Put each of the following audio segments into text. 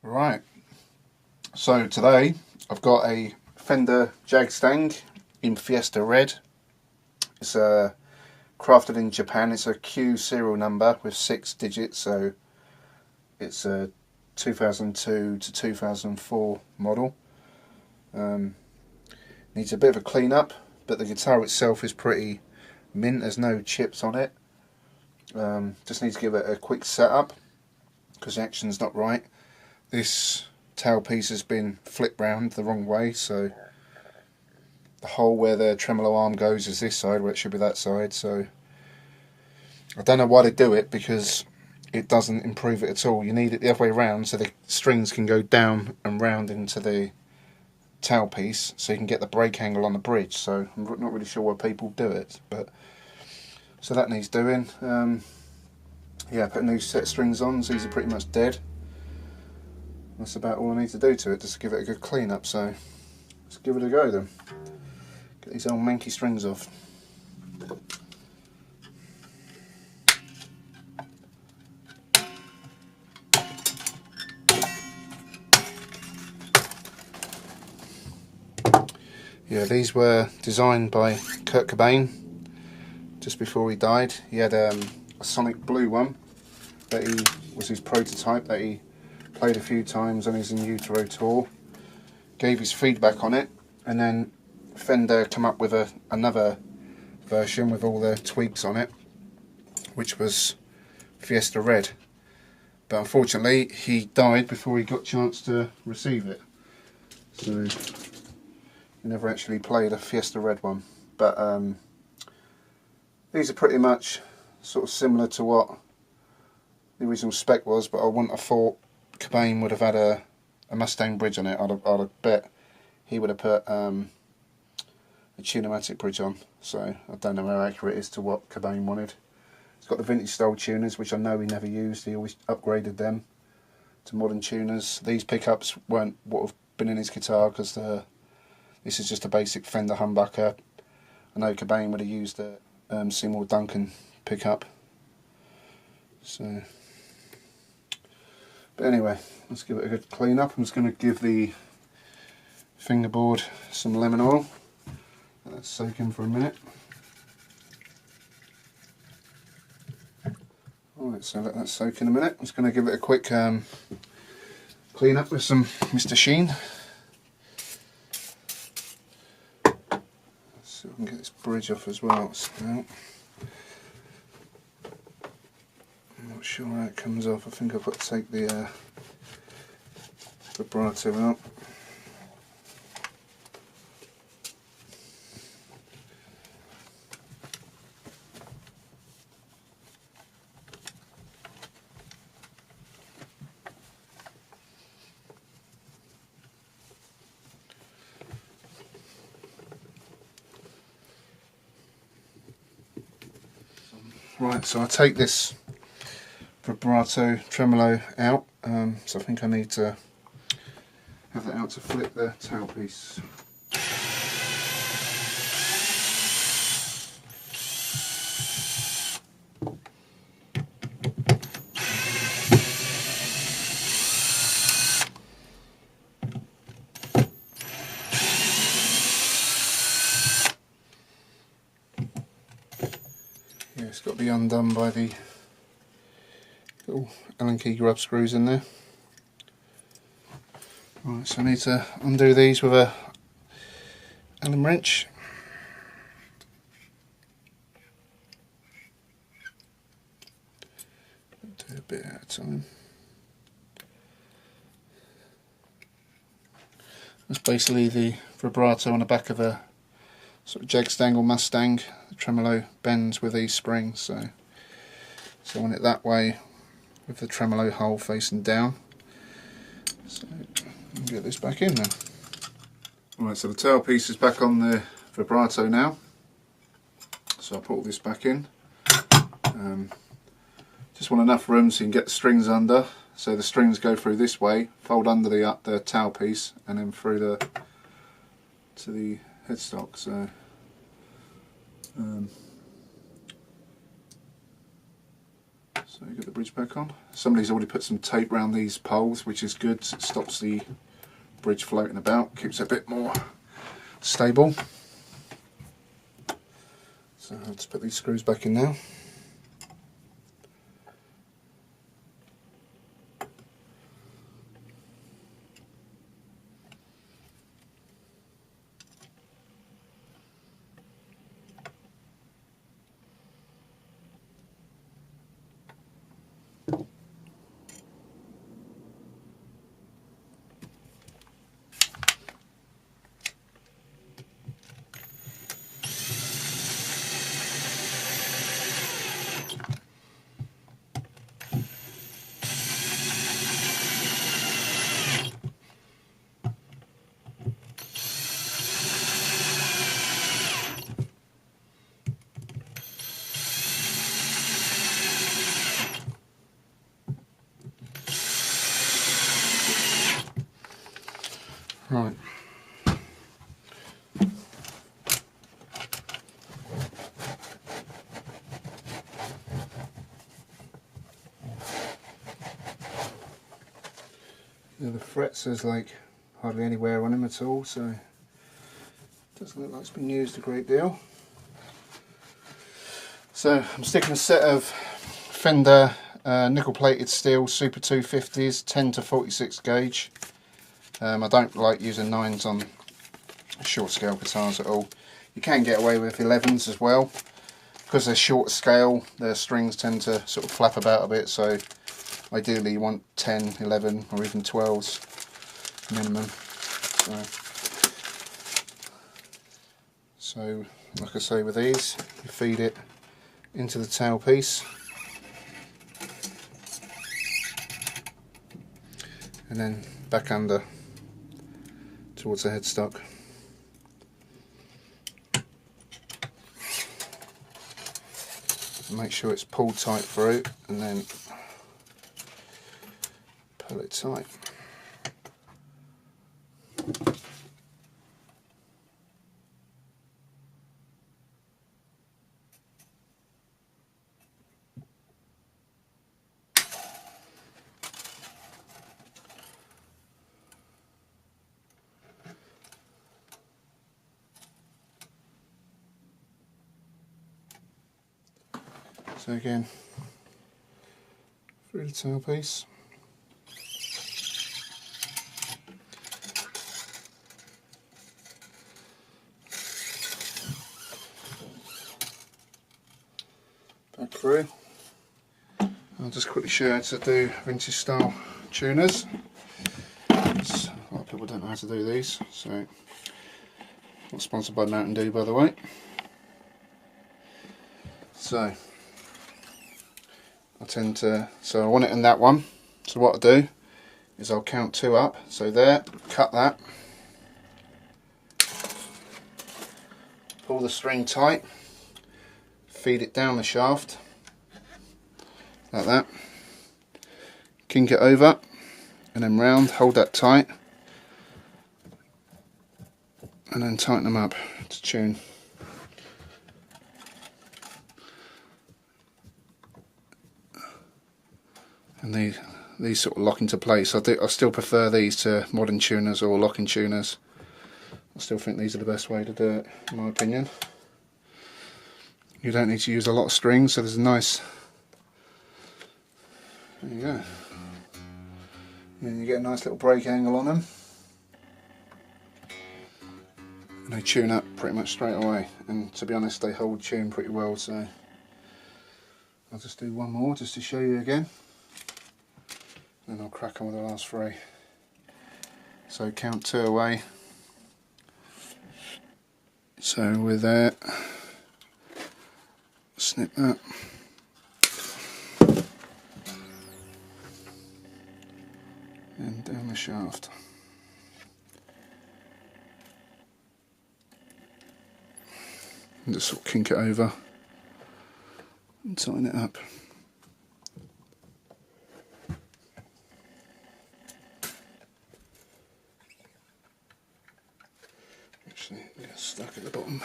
Right, so today I've got a Fender Jagstang in Fiesta Red. It's crafted in Japan. It's a Q serial number with 6 digits, so it's a 2002 to 2004 model. Needs a bit of a clean up, but the guitar itself is pretty mint. There's no chips on it. Just need to give it a quick setup because the action's not right. This tailpiece has been flipped round the wrong way, so the hole where the tremolo arm goes is this side, where it should be that side. So I don't know why they do it, because it doesn't improve it at all. You need it the other way around so the strings can go down and round into the tailpiece, so you can get the break angle on the bridge. So I'm not really sure why people do it, but so that needs doing. Yeah, put a new set of strings on. So these are pretty much dead. That's about all I need to do to it, just to give it a good clean up. So let's give it a go then. Get these old manky strings off. Yeah, these were designed by Kurt Cobain just before he died. He had a Sonic Blue one that was his prototype that he played a few times on his In Utero tour. Gave his feedback on it, and then Fender come up with another version with all the tweaks on it, which was Fiesta Red. But unfortunately, he died before he got a chance to receive it. So he never actually played a Fiesta Red one. But these are pretty much sort of similar to what the original spec was, but I wouldn't have thought Cobain would have had a Mustang bridge on it. I'd have bet he would have put a Tune-o-matic bridge on. So I don't know how accurate it is to what Cobain wanted. It's got the vintage style tuners, which I know he never used. He always upgraded them to modern tuners. These pickups weren't what have been in his guitar, because this is just a basic Fender humbucker. I know Cobain would have used a Seymour Duncan pickup. So, but anyway, let's give it a good clean up. I'm just going to give the fingerboard some lemon oil. Let that soak in for a minute. Alright, so let that soak in a minute. I'm just going to give it a quick clean up with some Mr. Sheen. Let's see if I can get this bridge off as well. I'm not sure how it comes off. I think I've got to take the vibrato out. Right, so I take this vibrato tremolo out, so I think I need to have that out to flip the tailpiece. Yeah, it's got to be undone by the little Allen key grub screws in there. Right, so I need to undo these with a Allen wrench. Do a bit at a time. That's basically the vibrato on the back of a sort of Jagstang or Mustang. The tremolo bends with these springs, so I want it that way with the tremolo hole facing down. So I'll get this back in now. Right, so the tailpiece is back on the vibrato now. So I'll put all this back in. Just want enough room so you can get the strings under. So the strings go through this way, fold under the tailpiece, and then through to the headstock. So So you get the bridge back on. Somebody's already put some tape around these poles, which is good. It stops the bridge floating about, keeps it a bit more stable. So I'll just put these screws back in now. Right. Yeah, the frets, there's like hardly any wear on them at all, so it doesn't look like it's been used a great deal. So I'm sticking a set of Fender nickel plated steel Super 250s, 10 to 46 gauge. I don't like using 9s on short scale guitars at all. You can get away with 11s as well. Because they're short scale, their strings tend to sort of flap about a bit, so ideally you want 10, 11 or even 12s minimum. So like I say with these, you feed it into the tailpiece and then back under towards the headstock. Make sure it's pulled tight through and then pull it tight. So again, through the tailpiece. Back through. I'll just quickly show you how to do vintage style tuners. A lot of people don't know how to do these, so not sponsored by Mountain Dew, by the way. So I want it in that one, so what I'll do is I'll count 2 up, so there, cut that, pull the string tight, feed it down the shaft, like that, kink it over, and then round, hold that tight, and then tighten them up to tune. And these sort of lock into place. I still prefer these to modern tuners or locking tuners. I still think these are the best way to do it, in my opinion. You don't need to use a lot of strings, so there's a nice... There you go. And you get a nice little break angle on them. And they tune up pretty much straight away. And to be honest, they hold tune pretty well, so... I'll just do one more just to show you again. Then I'll crack on with the last 3. So count 2 away. So with that, snip that. And down the shaft. And just sort of kink it over and tighten it up. Stuck at the bottom.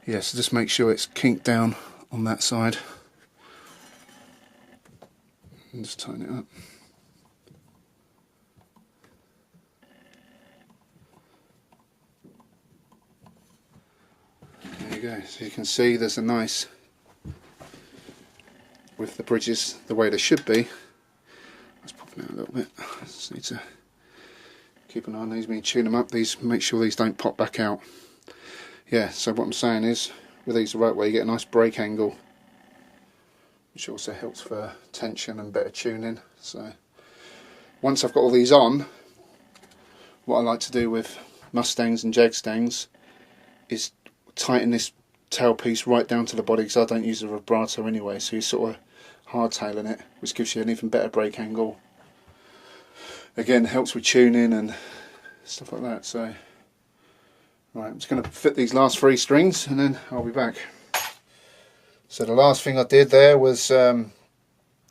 Yeah, so just make sure it's kinked down on that side. can just tighten it up. There you go, so you can see there's a nice, with the bridges the way they should be. Let's pop them out a little bit. Just need to keep an eye on these when you tune them up. These, make sure these don't pop back out. Yeah, so what I'm saying is, with these the right way, you get a nice break angle, which also helps for tension and better tuning. So once I've got all these on, what I like to do with Mustangs and Jagstangs is tighten this tailpiece right down to the body, because I don't use a vibrato anyway, so you're sort of hardtailing it, which gives you an even better break angle. Again, helps with tuning and stuff like that. So right, I'm just going to fit these last 3 strings and then I'll be back. So the last thing I did there was, I've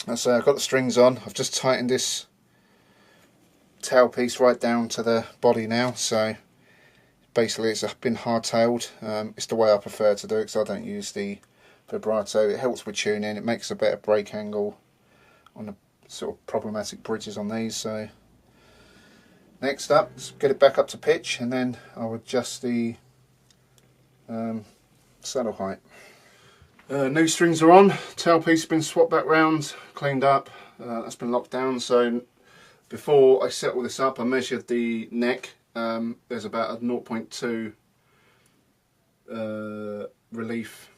got the strings on, I've just tightened this tailpiece right down to the body now, so basically it's been hardtailed. It's the way I prefer to do it, because I don't use the vibrato. It helps with tuning, it makes a better break angle on the sort of problematic bridges on these. So next up, let's get it back up to pitch, and then I'll adjust the saddle height. New strings are on, tailpiece has been swapped back round, cleaned up, that's been locked down. So before I set all this up, I measured the neck. There's about a 0.2 relief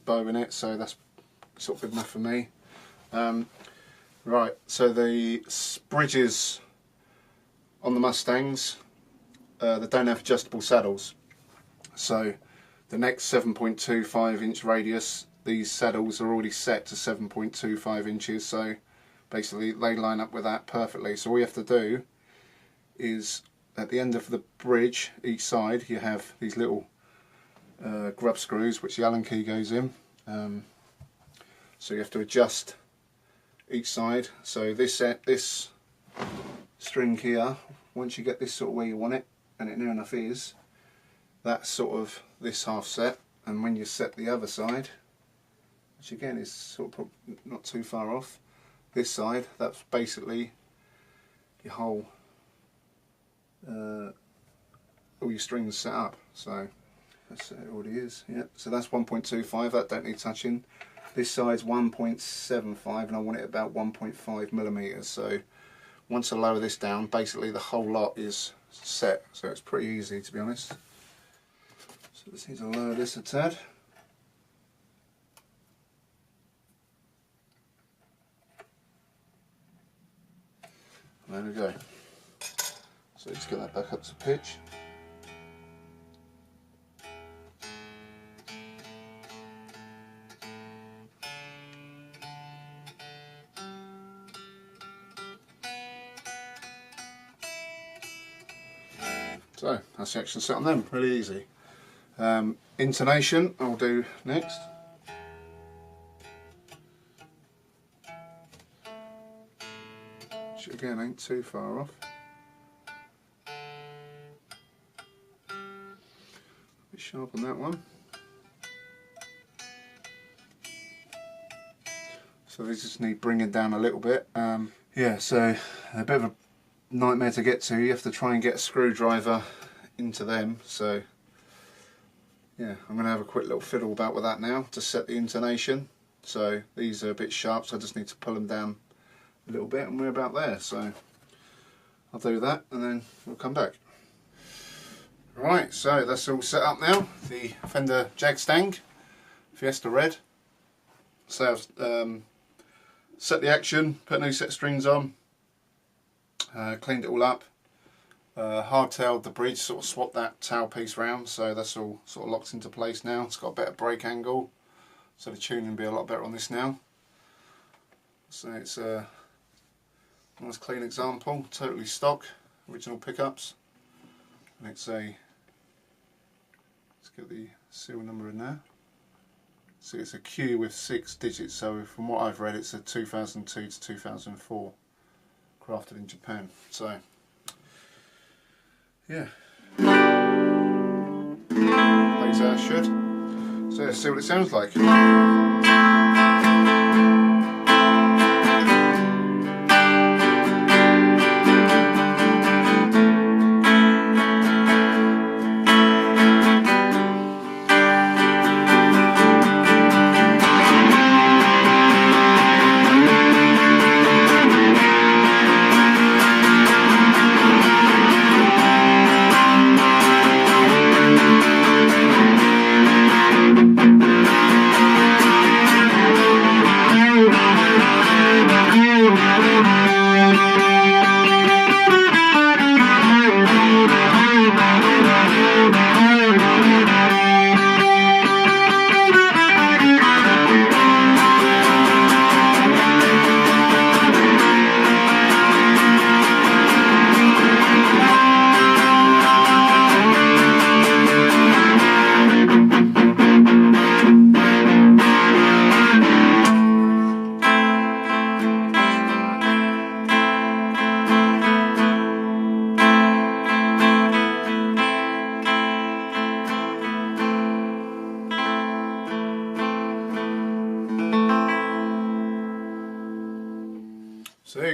bow in it, so that's sort of good enough for me. Right, so the bridges on the Mustangs, they don't have adjustable saddles. So the next 7.25 inch radius, these saddles are already set to 7.25 inches, so basically they line up with that perfectly. So all you have to do is, at the end of the bridge, each side, you have these little grub screws which the Allen key goes in. So you have to adjust each side. So this string here, once you get this sort of where you want it, and it near enough is, that's sort of this half set. And when you set the other side, which again is sort of not too far off, this side, that's basically your whole all your strings set up. So that's it already is. Yeah, so that's 1.25, that don't need touching. This side's 1.75 and I want it about 1.5 millimeters. So once I lower this down, basically the whole lot is set, so it's pretty easy, to be honest. So just need to lower this a tad. There we go. So let's get that back up to pitch. So that's the action set on them, really easy. Intonation I'll do next. Which again ain't too far off. Bit sharp on that one. So these just need bringing down a little bit. Yeah, so a bit of a nightmare to get to. You have to try and get a screwdriver into them. So yeah, I'm going to have a quick little fiddle about with that now to set the intonation. So these are a bit sharp, so I just need to pull them down a little bit, and we're about there. So I'll do that and then we'll come back. Right, so that's all set up now. The Fender Jagstang, Fiesta Red. So I've set the action, put a new set of strings on, cleaned it all up, hardtailed the bridge, sort of swapped that tail piece round, so that's all sort of locked into place now. It's got a better break angle, so the tuning will be a lot better on this now. So it's a nice clean example, totally stock, original pickups, and it's a, let's get the serial number in there. So it's a Q with 6 digits, so from what I've read it's a 2002 to 2004, crafted in Japan. So yeah, plays how it should. So let's see what it sounds like.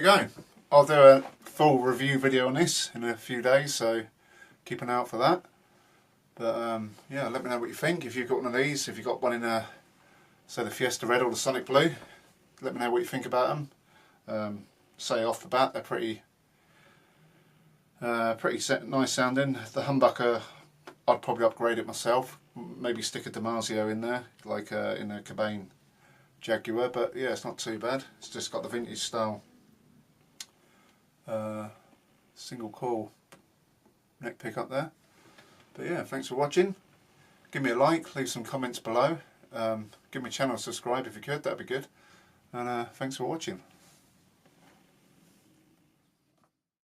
you go. I'll do a full review video on this in a few days, so keep an eye out for that. But yeah, let me know what you think. If you've got one of these, if you've got one in say the Fiesta Red or the Sonic Blue, let me know what you think about them. Say off the bat, they're pretty nice sounding. The humbucker, I'd probably upgrade it myself. Maybe stick a Damasio in there, like in a Cobain Jaguar. But yeah, it's not too bad. It's just got the vintage style single coil neck pickup there. But yeah, thanks for watching. Give me a like, leave some comments below. Give me a channel, subscribe if you could, that'd be good. And thanks for watching.